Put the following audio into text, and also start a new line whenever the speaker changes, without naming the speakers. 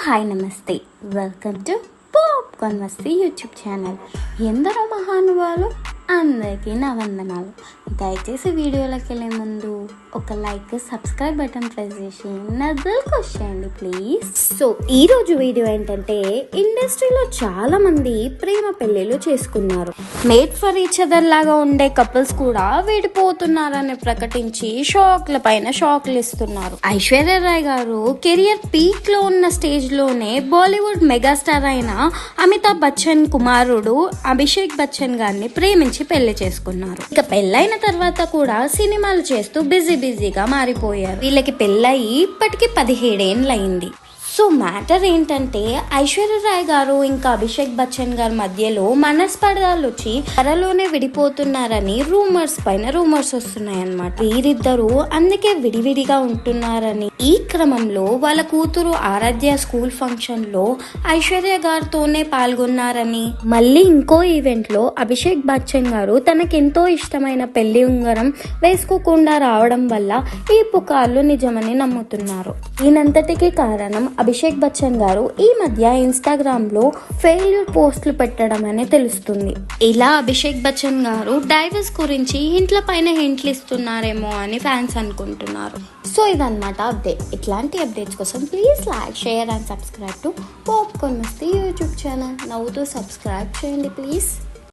Hi నమస్తే, welcome to popcorn Masti YouTube channel. ఎందరో మహానుభావులు, అందరికీ నా వందనాలు. దయచేసి వీడియోలోకి వెళ్ళే ముందు ఒక లైక్, సబ్స్క్రైబ్ బటన్ ప్రెస్ చేసి నా దిల్కి వచ్చేయండి ప్లీజ్. సో ఈరోజు వీడియో ఏంటంటే, ఇండస్ట్రీలో చాలా మంది ప్రేమ పెళ్ళిళ్ళు చేసుకున్నారు. మేడ్ ఫర్ ఈచ్ అదర్ లాగా ఉండే కపుల్స్ కూడా విడిపోతున్నారని ప్రకటించి షాక్ల పైన షాక్లు ఇస్తున్నారు. ఐశ్వర్య రాయ్ గారు కెరియర్ పీక్ లో ఉన్న స్టేజ్ లోనే బాలీవుడ్ మెగాస్టార్ అయిన అమితాబ్ బచ్చన్ కుమారుడు అభిషేక్ బచ్చన్ గారిని ప్రేమించి పెళ్లి చేసుకున్నారు. ఇక పెళ్ళైన తర్వాత కూడా సినిమాలు చేస్తూ బిజీగా మారిపోయారు. వీళ్ళకి పెళ్ళయి ఇప్పటికి 17 ఏళ్ళయింది. సో మ్యాటర్ ఏంటంటే, ఐశ్వర్య రాయ్ గారు ఇంకా అభిషేక్ బచ్చన్ గారి మధ్యలో మనస్పర్ధాలు వచ్చి త్వరలోనే విడిపోతున్నారని రూమర్స్ పైన రూమర్స్ వస్తున్నాయన్నమాట. వీరిద్దరూ అందుకే విడివిడిగా ఉంటున్నారని, ఈ క్రమంలో వాళ్ళ కూతురు ఆరాధ్య స్కూల్ ఫంక్షన్ లో ఐశ్వర్య గారితోనే పాల్గొన్నారని, మళ్ళీ ఇంకో ఈవెంట్ లో అభిషేక్ బచ్చన్ గారు తనకెంతో ఇష్టమైన పెళ్లి ఉంగరం వేసుకోకుండా రావడం వల్ల ఈ పుకార్లు నిజమని నమ్ముతున్నారు. దీనంతటికీ కారణం అభిషేక్ బచ్చన్ గారు ఈ మధ్య ఇన్స్టాగ్రామ్ లో ఫెయిల్యూర్ పోస్టులు పెట్టడం అని తెలుస్తుంది. ఇలా అభిషేక్ బచ్చన్ గారు డైవర్స్ గురించి ఇంట్ల పైన హింట్లు ఇస్తున్నారేమో అని ఫ్యాన్స్ అనుకుంటున్నారు. సో ఇదన్నమాట అప్డేట్. ఇట్లాంటి అప్డేట్స్ కోసం please like, share and subscribe to popcorn Masti YouTube channel. నవ్వుతూ సబ్స్క్రైబ్ చేయండి ప్లీజ్.